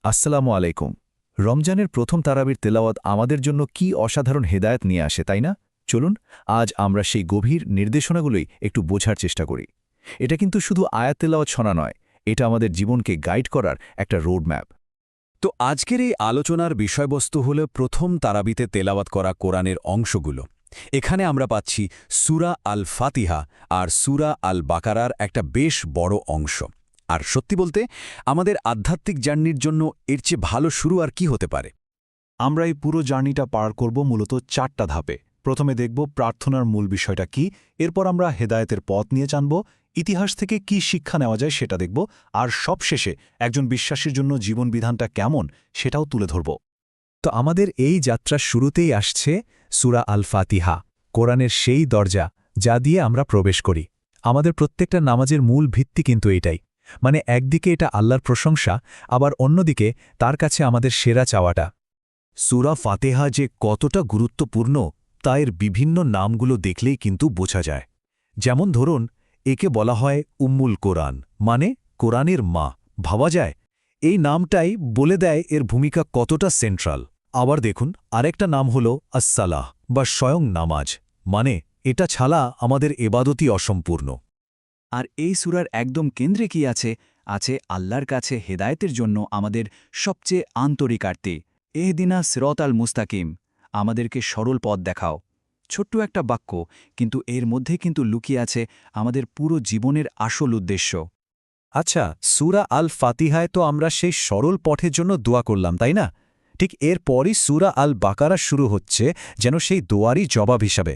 আসসালামু আলাইকুম। রমজানের প্রথম তারাবির তেলাওয়াত আমাদের জন্য কি অসাধারণ হেদায়েত নিয়ে আসে, তাই না? চলুন আজ আমরা সেই গভীর নির্দেশনাগুলোই একটু বোঝার চেষ্টা করি। এটা কিন্তু শুধু আয়াত তেলাওয়াত শোনা নয়, এটা আমাদের জীবনকে গাইড করার একটা রোডম্যাপ। তো আজকের এই আলোচনার বিষয়বস্তু হল প্রথম তারাবিতে তেলাওয়াত করা কোরআনের অংশগুলো। এখানে আমরা পাচ্ছি সূরা আল ফাতিহা আর সূরা আল বাকারার একটা বেশ বড় অংশ। আর সত্যি বলতে আমাদের আধ্যাত্মিক জার্নির জন্য এর চেয়ে ভালো শুরু আর কি হতে পারে। আমরা এই পুরো জার্নিটা পার করব মূলত 4টা ধাপে। প্রথমে দেখব প্রার্থনার মূল বিষয়টা কি, এরপর আমরা হেদায়েতের পথ নিয়ে জানব, ইতিহাস থেকে কি শিক্ষা নেওয়া যায় সেটা দেখব, আর সবশেষে একজন বিশ্বাসীর জন্য জীবনবিধানটা কেমন সেটাও তুলে ধরব। তো আমাদের এই যাত্রার শুরুতেই আসছে সূরা আল ফাতিহা, কোরআনের সেই দরজা যা দিয়ে আমরা প্রবেশ করি। আমাদের প্রত্যেকটা নামাজের মূল ভিত্তি কিন্তু এটাই, মানে একদিকে এটা আল্লাহর প্রশংসা, আবার অন্যদিকে তার কাছে আমাদের সেরা চাওয়াটা। সূরা ফাতিহা যে কতটা গুরুত্বপূর্ণ তা এর বিভিন্ন নামগুলো দেখলেই কিন্তু বোঝা যায়। যেমন ধরুন, একে বলা হয় উম্মুল কোরআন, মানে কোরআনের মা। ভাবা যায় এই নামটাই বলে দেয় এর ভূমিকা কতটা সেন্ট্রাল। আবার দেখুন, আরেকটা নাম হল আসসালাহ বা স্বয়ং নামাজ, মানে এটা ছাড়া আমাদের এবাদতই অসম্পূর্ণ। আর এই সূরার একদম কেন্দ্রে কি আছে? আছে আল্লাহর কাছে হেদায়েতের জন্য আমাদের সবচেয়ে আন্তরিক আরতি, এহদিনা সিরাতাল মুস্তাকিম, আমাদেরকে সরল পথ দেখাও। ছোট্ট একটা বাক্য, কিন্তু এর মধ্যে কিন্তু লুকিয়ে আছে আমাদের পুরো জীবনের আসল উদ্দেশ্য। আচ্ছা, সূরা আল ফাতিহায় তো আমরা সেই সরল পথের জন্য দোয়া করলাম, তাই না? ঠিক এরপরই সূরা আল বাকারা শুরু হচ্ছে যেন সেই দোয়ারই জবাব হিসাবে।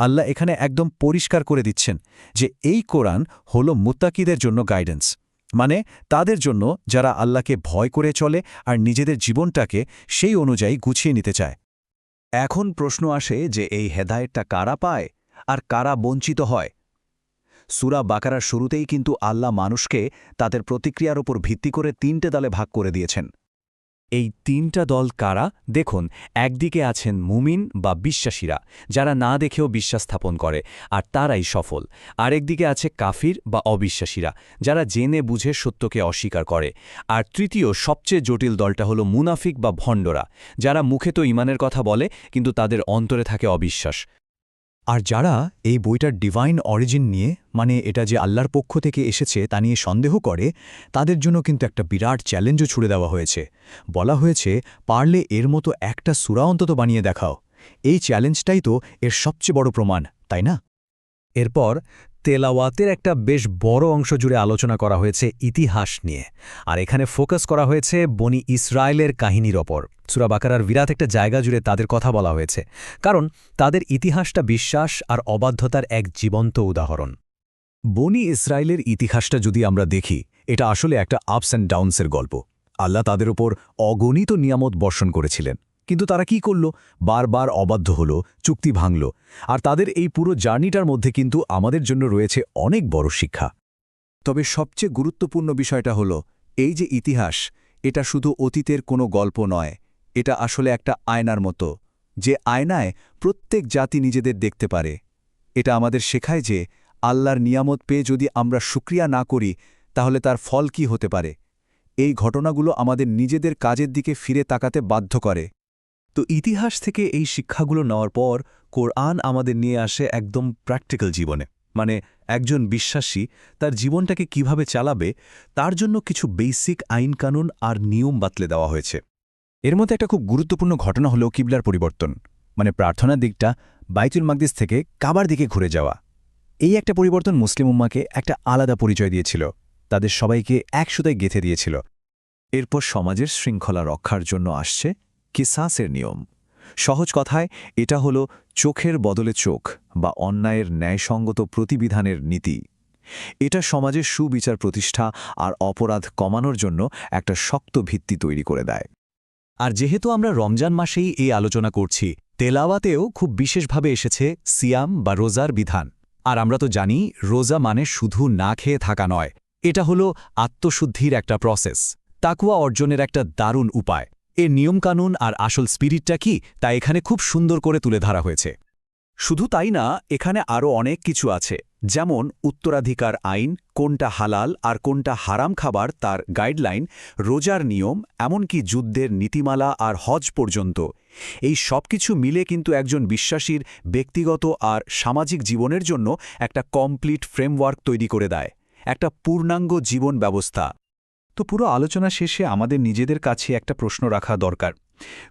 আল্লাহ এখানে একদম পরিষ্কার করে দিচ্ছেন যে এই কোরআন হল মুত্তাকিদের জন্য গাইডেন্স, মানে তাদের জন্য যারা আল্লাহকে ভয় করে চলে আর নিজেদের জীবনটাকে সেই অনুযায়ী গুছিয়ে নিতে চায়। এখন প্রশ্ন আসে যে এই হেদায়েতটা কারা পায় আর কারা বঞ্চিত হয়। সূরা বাকারার শুরুতেই কিন্তু আল্লাহ মানুষকে তাদের প্রতিক্রিয়ার উপর ভিত্তি করে 3টে দলে ভাগ করে দিয়েছেন। এই 3টা দল কারা? দেখুন, একদিকে আছেন মুমিন বা বিশ্বাসীরা, যারা না দেখেও বিশ্বাস স্থাপন করে আর তারাই সফল। আরেকদিকে আছে কাফির বা অবিশ্বাসীরা, যারা জেনে বুঝে সত্যকে অস্বীকার করে। আর তৃতীয় সবচেয়ে জটিল দলটা হলো মুনাফিক বা ভণ্ডরা, যারা মুখে তো ঈমানের কথা বলে কিন্তু তাদের অন্তরে থাকে অবিশ্বাস। আর যারা এই বইটার ডিভাইন অরিজিন নিয়ে, মানে এটা যে আল্লাহর পক্ষ থেকে এসেছে তা নিয়ে সন্দেহ করে, তাদের জন্য কিন্তু একটা বিরাট চ্যালেঞ্জও ছুড়ে দেওয়া হয়েছে। বলা হয়েছে, পারলে এর মতো একটা সূরা অন্তত বানিয়ে দেখাও। এই চ্যালেঞ্জটাই তো এর সবচেয়ে বড় প্রমাণ, তাই না? এরপর তেলাওয়াতের একটা বেশ বড় অংশ জুড়ে আলোচনা করা হয়েছে ইতিহাস নিয়ে, আর এখানে ফোকাস করা হয়েছে বনি ইসরায়েলের কাহিনীর ওপর। সূরা বাকারার বিরাট একটা জায়গা জুড়ে তাদের কথা বলা হয়েছে, কারণ তাদের ইতিহাসটা বিশ্বাস আর অবাধ্যতার এক জীবন্ত উদাহরণ। বনি ইসরায়েলের ইতিহাসটা যদি আমরা দেখি, এটা আসলে একটা আপস অ্যান্ড ডাউনসের গল্প। আল্লাহ তাদের ওপর অগণিত নিয়ামত বর্ষণ করেছিলেন, কিন্তু তারা কি করল? বারবার অবাধ্য হল, চুক্তি ভাঙল। আর তাদের এই পুরো জার্নিটার মধ্যে কিন্তু আমাদের জন্য রয়েছে অনেক বড় শিক্ষা। তবে সবচেয়ে গুরুত্বপূর্ণ বিষয়টা হলো, এই যে ইতিহাস, এটা শুধু অতীতের কোনো গল্প নয়, এটা আসলে একটা আয়নার মতো, যে আয়নায় প্রত্যেক জাতি নিজেদের দেখতে পারে। এটা আমাদের শেখায় যে আল্লাহর নিয়ামত পেয়ে যদি আমরা শুকরিয়া না করি, তাহলে তার ফল কি হতে পারে। এই ঘটনাগুলো আমাদের নিজেদের কাজের দিকে ফিরে তাকাতে বাধ্য করে। তো ইতিহাস থেকে এই শিক্ষাগুলো নেওয়ার পর কোরআন আমাদের নিয়ে আসে একদম প্র্যাকটিক্যাল জীবনে, মানে একজন বিশ্বাসী তার জীবনটাকে কিভাবে চালাবে তার জন্য কিছু বেসিক আইনকানুন আর নিয়ম বাতলে দেওয়া হয়েছে। এর মধ্যে একটা খুব গুরুত্বপূর্ণ ঘটনা হলো কিবলার পরিবর্তন, মানে প্রার্থনার দিকটা বাইতুল মাকদিস থেকে কাবার দিকে ঘুরে যাওয়া। এই একটা পরিবর্তন মুসলিম উম্মাকে একটা আলাদা পরিচয় দিয়েছিল, তাদের সবাইকে একসাথে গেঁথে দিয়েছিল। এরপর সমাজের শৃঙ্খলা রক্ষার জন্য আসছে কিসাসের নিয়ম। সহজ কথায় এটা হলো চোখের বদলে চোখ বা অন্যায়ের ন্যায়সঙ্গত প্রতিবিধানের নীতি। এটা সমাজের সুবিচার প্রতিষ্ঠা আর অপরাধ কমানোর জন্য একটা শক্ত ভিত্তি তৈরি করে দেয়। আর যেহেতু আমরা রমজান মাসেই এই আলোচনা করছি, তেলাওয়াতেও খুব বিশেষভাবে এসেছে সিয়াম বা রোজার বিধান। আর আমরা তো জানি, রোজা মানে শুধু না খেয়ে থাকা নয়, এটা হলো আত্মশুদ্ধির একটা প্রসেস, তাকওয়া অর্জনের একটা দারুণ উপায়। এর নিয়মকানুন আর আসল স্পিরিটটা কি তা এখানে খুব সুন্দর করে তুলে ধরা হয়েছে। শুধু তাই না, এখানে আরও অনেক কিছু আছে, যেমন উত্তরাধিকার আইন, কোনটা হালাল আর কোনটা হারাম খাবার তার গাইডলাইন, রোজার নিয়ম, এমনকি যুদ্ধের নীতিমালা আর হজ পর্যন্ত। এই সব কিছু মিলে কিন্তু একজন বিশ্বাসীর ব্যক্তিগত আর সামাজিক জীবনের জন্য একটা কমপ্লিট ফ্রেমওয়ার্ক তৈরি করে দেয়, একটা পূর্ণাঙ্গ জীবন ব্যবস্থা। তো পুরো আলোচনা শেষে আমাদের নিজেদের কাছে একটা প্রশ্ন রাখা দরকার।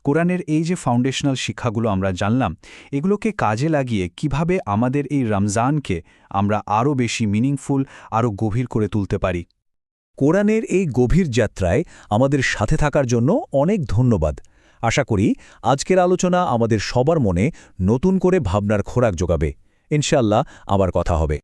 কোরআনের এই যে ফাউন্ডেশনাল শিক্ষাগুলো আমরা জানলাম, এগুলোকে কাজে লাগিয়ে কিভাবে আমাদের এই রমজানকে আমরা আরও বেশি মিনিংফুল, আরও গভীর করে তুলতে পারি। কোরআনের এই গভীর যাত্রায় আমাদের সাথে থাকার জন্য অনেক ধন্যবাদ। আশা করি আজকের আলোচনা আমাদের সবার মনে নতুন করে ভাবনার খোরাক যোগাবে। ইনশাআল্লাহ আবার কথা হবে।